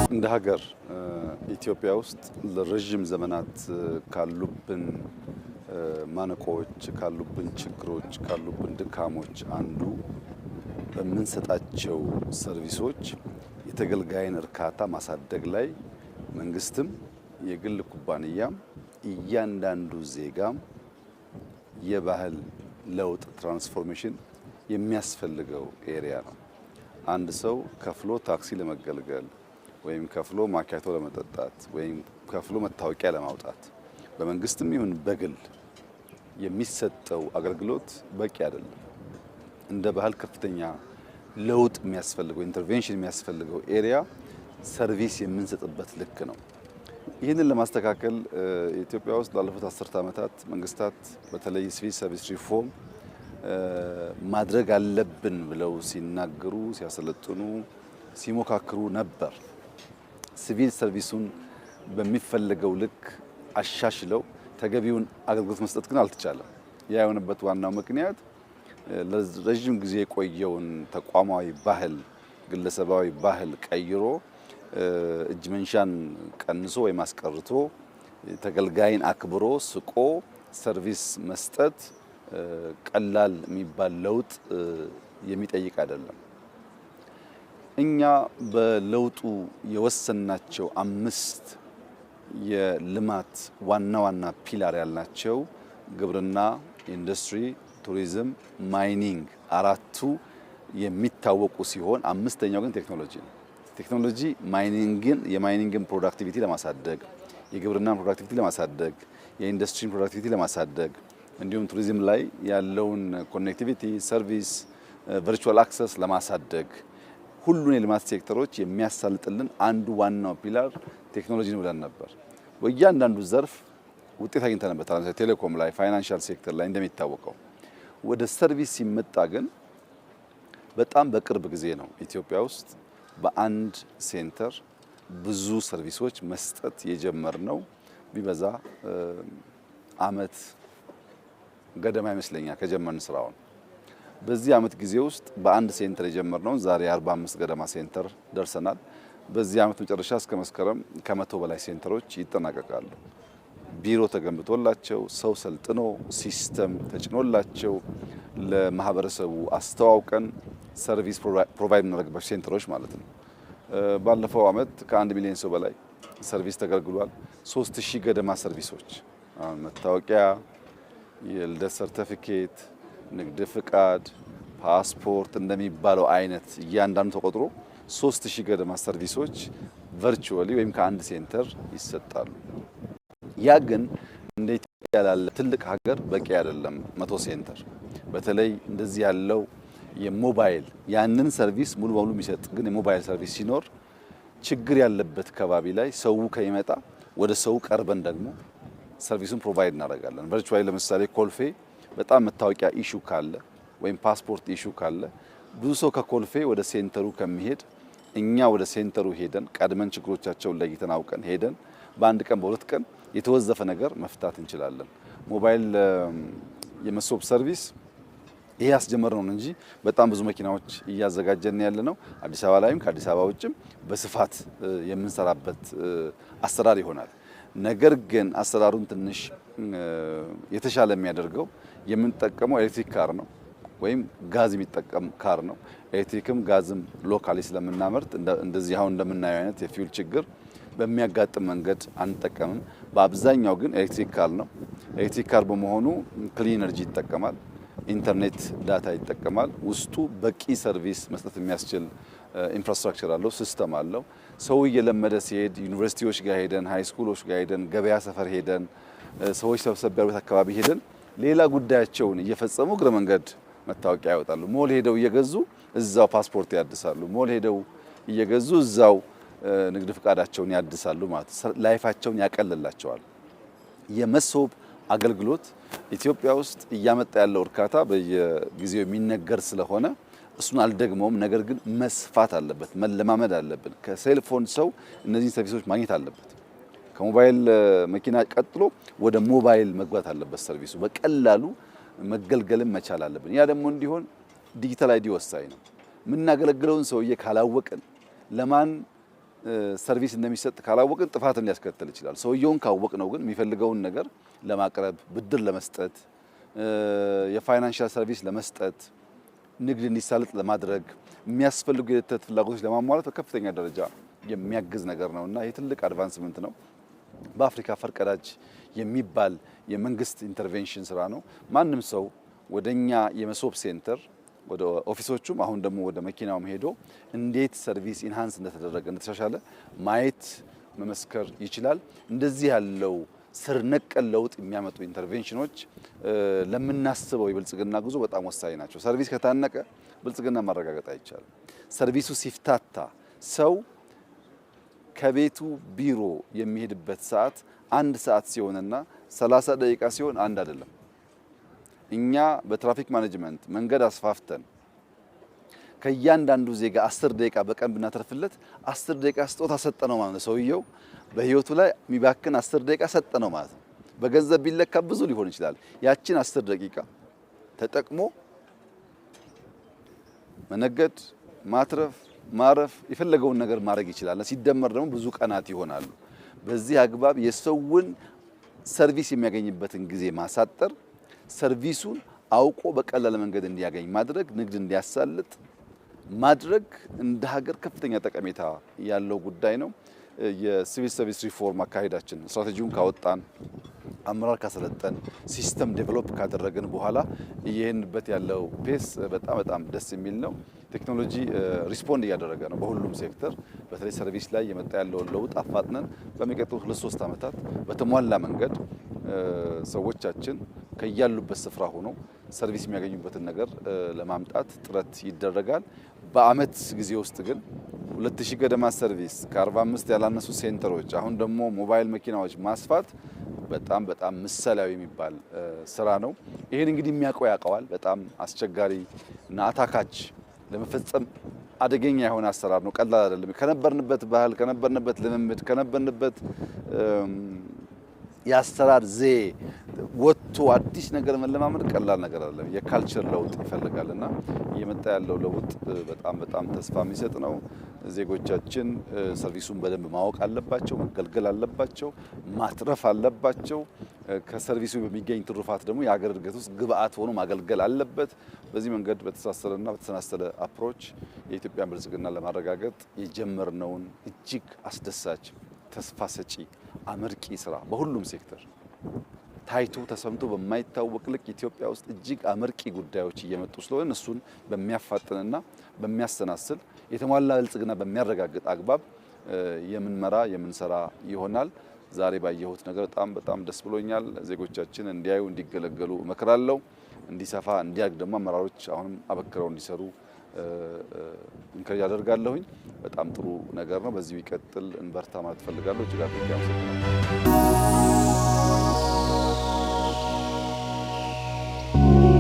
እንደ ሀገር ኢትዮጵያ ውስጥ ለረጅም ዘመናት ካሉብን ማነቆዎች፣ ካሉብን ችግሮች፣ ካሉብን ድካሞች አንዱ በምንሰጣቸው ሰርቪሶች የተገልጋይን እርካታ ማሳደግ ላይ መንግስትም የግል ኩባንያም እያንዳንዱ ዜጋም የባህል ለውጥ ትራንስፎርሜሽን የሚያስፈልገው ኤሪያ ነው። አንድ ሰው ከፍሎ ታክሲ ለመገልገል ወይም ከፍሎ ማኪያቶ ለመጠጣት ወይም ከፍሎ መታወቂያ ለማውጣት በመንግስትም ይሁን በግል የሚሰጠው አገልግሎት በቂ አይደለም። እንደ ባህል ከፍተኛ ለውጥ የሚያስፈልገው ኢንተርቬንሽን የሚያስፈልገው ኤሪያ ሰርቪስ የምንሰጥበት ልክ ነው። ይህንን ለማስተካከል ኢትዮጵያ ውስጥ ላለፉት 10 ዓመታት መንግስታት በተለይ ሲቪል ሰርቪስ ሪፎርም ማድረግ አለብን ብለው ሲናገሩ፣ ሲያሰለጥኑ፣ ሲሞካክሩ ነበር። ሲቪል ሰርቪሱን በሚፈለገው ልክ አሻሽለው ተገቢውን አገልግሎት መስጠት ግን አልተቻለም። ያ የሆነበት ዋናው ምክንያት ለረጅም ጊዜ የቆየውን ተቋማዊ ባህል፣ ግለሰባዊ ባህል ቀይሮ እጅ መንሻን ቀንሶ ወይም አስቀርቶ ተገልጋይን አክብሮ ስቆ ሰርቪስ መስጠት ቀላል የሚባል ለውጥ የሚጠይቅ አይደለም። እኛ በለውጡ የወሰናቸው 5 የልማት ዋና ዋና ፒላር ያልናቸው ግብርና፣ ኢንዱስትሪ፣ ቱሪዝም፣ ማይኒንግ አራቱ የሚታወቁ ሲሆን 5ኛው ግን ቴክኖሎጂ ነው። ቴክኖሎጂ የማይኒንግን ፕሮዳክቲቪቲ ለማሳደግ፣ የግብርናን ፕሮዳክቲቪቲ ለማሳደግ፣ የኢንዱስትሪን ፕሮዳክቲቪቲ ለማሳደግ እንዲሁም ቱሪዝም ላይ ያለውን ኮኔክቲቪቲ፣ ሰርቪስ፣ ቨርቹዋል አክሰስ ለማሳደግ ሁሉን የልማት ሴክተሮች የሚያሳልጥልን አንዱ ዋናው ፒላር ቴክኖሎጂ ነው ብለን ነበር። በእያንዳንዱ ዘርፍ ውጤት አግኝተንበታል። ለምሳሌ ቴሌኮም ላይ፣ ፋይናንሻል ሴክተር ላይ እንደሚታወቀው። ወደ ሰርቪስ ሲመጣ ግን በጣም በቅርብ ጊዜ ነው ኢትዮጵያ ውስጥ በአንድ ሴንተር ብዙ ሰርቪሶች መስጠት የጀመርነው። ቢበዛ አመት ገደማ ይመስለኛል ከጀመርን ስራውን። በዚህ አመት ጊዜ ውስጥ በአንድ ሴንተር የጀመርነው ዛሬ 45 ገደማ ሴንተር ደርሰናል። በዚህ አመት መጨረሻ እስከ መስከረም ከ100 በላይ ሴንተሮች ይጠናቀቃሉ። ቢሮ ተገንብቶላቸው ሰው ሰልጥኖ ሲስተም ተጭኖላቸው ለማህበረሰቡ አስተዋውቀን ሰርቪስ ፕሮቫይድ እናደርግባቸው ሴንተሮች ማለት ነው። ባለፈው አመት ከ1 ሚሊዮን ሰው በላይ ሰርቪስ ተገልግሏል። 3000 ገደማ ሰርቪሶች መታወቂያ፣ የልደት ሰርቲፊኬት፣ ንግድ ፍቃድ፣ ፓስፖርት እንደሚባለው አይነት እያንዳንዱ ተቆጥሮ 3000 ገደማ ሰርቪሶች ቨርቹዋሊ ወይም ከአንድ ሴንተር ይሰጣሉ። ያ ግን እንደ ኢትዮጵያ ላለ ትልቅ ሀገር በቂ አይደለም። 100 ሴንተር በተለይ እንደዚህ ያለው የሞባይል ያንን ሰርቪስ ሙሉ በሙሉ የሚሰጥ ግን የሞባይል ሰርቪስ ሲኖር ችግር ያለበት ከባቢ ላይ ሰው ከይመጣ ወደ ሰው ቀርበን ደግሞ ሰርቪሱን ፕሮቫይድ እናደርጋለን። ቨርቹዋሊ ለምሳሌ ኮልፌ በጣም መታወቂያ ኢሹ ካለ ወይም ፓስፖርት ኢሹ ካለ ብዙ ሰው ከኮልፌ ወደ ሴንተሩ ከሚሄድ እኛ ወደ ሴንተሩ ሄደን ቀድመን ችግሮቻቸውን ለይተን አውቀን ሄደን በአንድ ቀን በሁለት ቀን የተወዘፈ ነገር መፍታት እንችላለን። ሞባይል የመሶብ ሰርቪስ ይሄ ያስጀመርነው እንጂ በጣም ብዙ መኪናዎች እያዘጋጀን ያለ ነው። አዲስ አበባ ላይም ከአዲስ አበባ ውጭም በስፋት የምንሰራበት አሰራር ይሆናል። ነገር ግን አሰራሩን ትንሽ የተሻለ የሚያደርገው የምንጠቀመው ኤሌክትሪክ ካር ነው ወይም ጋዝ የሚጠቀም ካር ነው። ኤሌክትሪክም ጋዝም ሎካሊ ስለምናመርት እንደዚህ አሁን እንደምናየው አይነት የፊውል ችግር በሚያጋጥም መንገድ አንጠቀምም። በአብዛኛው ግን ኤሌክትሪክ ካር ነው። ኤሌክትሪክ ካር በመሆኑ ክሊን ኤነርጂ ይጠቀማል፣ ኢንተርኔት ዳታ ይጠቀማል። ውስጡ በቂ ሰርቪስ መስጠት የሚያስችል ኢንፍራስትራክቸር አለው፣ ሲስተም አለው። ሰው እየለመደ ሲሄድ ዩኒቨርሲቲዎች ጋር ሄደን፣ ሃይ ስኩሎች ጋር ሄደን፣ ገበያ ሰፈር ሄደን፣ ሰዎች ሰብሰብ ያሉት አካባቢ ሄደን ሌላ ጉዳያቸውን እየፈጸሙ እግረ መንገድ መታወቂያ ያወጣሉ። ሞል ሄደው እየገዙ እዛው ፓስፖርት ያድሳሉ። ሞል ሄደው እየገዙ እዛው ንግድ ፍቃዳቸውን ያድሳሉ ማለት ላይፋቸውን ያቀልላቸዋል። የመሶብ አገልግሎት ኢትዮጵያ ውስጥ እያመጣ ያለው እርካታ በየጊዜው የሚነገር ስለሆነ እሱን አልደግመውም። ነገር ግን መስፋት አለበት፣ መለማመድ አለብን። ከሴልፎን ሰው እነዚህን ሰርቪሶች ማግኘት አለበት። ከሞባይል መኪና ቀጥሎ ወደ ሞባይል መግባት አለበት። ሰርቪሱ በቀላሉ መገልገልም መቻል አለብን። ያ ደግሞ እንዲሆን ዲጂታል አይዲ ወሳኝ ነው። የምናገለግለውን ሰውዬ ካላወቅን ለማን ሰርቪስ እንደሚሰጥ ካላወቅን ጥፋትን ሊያስከትል ይችላል። ሰውየውን ካወቅነው ግን የሚፈልገውን ነገር ለማቅረብ፣ ብድር ለመስጠት፣ የፋይናንሻል ሰርቪስ ለመስጠት፣ ንግድ እንዲሳለጥ ለማድረግ የሚያስፈልጉ የዕለት ፍላጎቶች ለማሟላት በከፍተኛ ደረጃ የሚያግዝ ነገር ነውና ይህ ትልቅ አድቫንስመንት ነው። በአፍሪካ ፈርቀዳጅ የሚባል የመንግስት ኢንተርቬንሽን ስራ ነው። ማንም ሰው ወደኛ የመሶብ ሴንተር ወደ ኦፊሶቹም አሁን ደግሞ ወደ መኪናውም ሄዶ እንዴት ሰርቪስ ኢንሃንስ እንደተደረገ እንደተሻሻለ ማየት መመስከር ይችላል። እንደዚህ ያለው ስር ነቀል ለውጥ የሚያመጡ ኢንተርቬንሽኖች ለምናስበው የብልጽግና ጉዞ በጣም ወሳኝ ናቸው። ሰርቪስ ከታነቀ ብልጽግና ማረጋገጥ አይቻልም። ሰርቪሱ ሲፍታታ ሰው ከቤቱ ቢሮ የሚሄድበት ሰዓት 1 ሰዓት ሲሆንና 30 ደቂቃ ሲሆን አንድ አይደለም። እኛ በትራፊክ ማኔጅመንት መንገድ አስፋፍተን ከእያንዳንዱ ዜጋ 10 ደቂቃ በቀን ብናተርፍለት 10 ደቂቃ ስጦታ ሰጠነው ማለት ነው። ሰውየው በህይወቱ ላይ የሚባክን 10 ደቂቃ ሰጠነው ማለት ነው። በገንዘብ ቢለካ ብዙ ሊሆን ይችላል። ያችን 10 ደቂቃ ተጠቅሞ መነገድ፣ ማትረፍ፣ ማረፍ የፈለገውን ነገር ማድረግ ይችላል። ሲደመር ደግሞ ብዙ ቀናት ይሆናሉ። በዚህ አግባብ የሰውን ሰርቪስ የሚያገኝበትን ጊዜ ማሳጠር፣ ሰርቪሱን አውቆ በቀላል መንገድ እንዲያገኝ ማድረግ፣ ንግድ እንዲያሳልጥ ማድረግ እንደ ሀገር ከፍተኛ ጠቀሜታ ያለው ጉዳይ ነው። የሲቪል ሰርቪስ ሪፎርም አካሄዳችን ስትራቴጂውን ካወጣን፣ አመራር ካሰለጠን፣ ሲስተም ዴቨሎፕ ካደረግን በኋላ እየሄድንበት ያለው ፔስ በጣም ደስ የሚል ነው። ቴክኖሎጂ ሪስፖንድ እያደረገ ነው በሁሉም ሴክተር። በተለይ ሰርቪስ ላይ የመጣ ያለውን ለውጥ አፋጥነን በሚቀጥሉት 2-3 ዓመታት በተሟላ መንገድ ሰዎቻችን ከያሉበት ስፍራ ሆነው ሰርቪስ የሚያገኙበትን ነገር ለማምጣት ጥረት ይደረጋል። በአመት ጊዜ ውስጥ ግን 2000 ገደማ ሰርቪስ ከ45 ያላነሱ ሴንተሮች፣ አሁን ደግሞ ሞባይል መኪናዎች ማስፋት በጣም ምሳሌያዊ የሚባል ስራ ነው። ይሄን እንግዲህ የሚያውቀው ያውቀዋል። በጣም አስቸጋሪ እና አታካች ለመፈጸም አደገኛ የሆነ አሰራር ነው። ቀላል አይደለም። ከነበርንበት ባህል፣ ከነበርንበት ልምምድ፣ ከነበርንበት የአሰራር ዘዬ ወጥቶ አዲስ ነገር መለማመድ ቀላል ነገር አይደለም። የካልቸር ለውጥ ይፈልጋልና እየመጣ ያለው ለውጥ በጣም ተስፋ የሚሰጥ ነው። ዜጎቻችን ሰርቪሱን በደንብ ማወቅ አለባቸው፣ መገልገል አለባቸው፣ ማትረፍ አለባቸው። ከሰርቪሱ በሚገኝ ትሩፋት ደግሞ የሀገር እድገት ውስጥ ግብአት ሆኖ ማገልገል አለበት። በዚህ መንገድ በተሳሰረና በተሰናሰለ አፕሮች የኢትዮጵያን ብልጽግና ለማረጋገጥ የጀመርነውን እጅግ አስደሳች ተስፋ ሰጪ አመርቂ ስራ በሁሉም ሴክተር ታይቶ ተሰምቶ በማይታወቅ ልክ ኢትዮጵያ ውስጥ እጅግ አመርቂ ጉዳዮች እየመጡ ስለሆነ እሱን በሚያፋጥንና በሚያሰናስል የተሟላ ብልጽግና በሚያረጋግጥ አግባብ የምንሰራ ይሆናል። ዛሬ ባየሁት ነገር በጣም ደስ ብሎኛል። ዜጎቻችን እንዲያዩ እንዲገለገሉ እመክራለሁ። እንዲሰፋ እንዲያድግ ደግሞ አመራሮች አሁንም አበክረው እንዲሰሩ እንከር ያደርጋለሁኝ። በጣም ጥሩ ነገር ነው። በዚሁ ይቀጥል፣ እንበርታ ማለት ፈልጋለሁ። እጅግ አድርጌ አመሰግናለሁ።